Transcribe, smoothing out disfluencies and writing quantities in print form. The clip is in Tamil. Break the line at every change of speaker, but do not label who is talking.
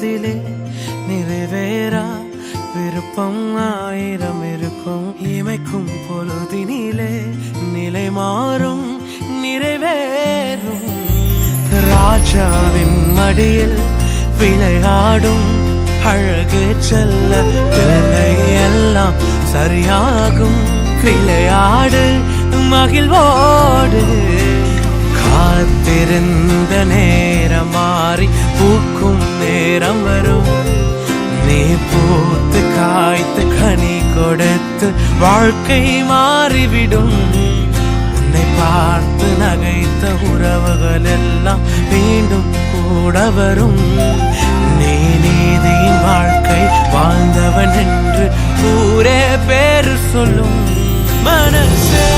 மனதிலே நிறைவேறா விருப்பம் ஆயிரம் இருக்கும். இமைக்கும் பொழுதினிலே நிலை மாறும் நிறைவேறும். ராஜாவின் மடியில் விளையாடும் அழகு செல்ல பிள்ளை எல்லாம் சரியாகும். விளையாடு மகிழ்வோடு. காத்திருந்த நேரம் மாறி பூக்கும் நேரம் வரும். நீ பூத்து காய்த்து கனி கொடுத்து வாழ்க்கை மாறிவிடும். உன்னை பார்த்து நகைத்த உறவுகள் எல்லாம் மீண்டும் கூட வரும். நீ நீதியின் வாழ்க்கை வாழ்ந்தவன் என்று ஊரே பேரு சொல்லும். மனசே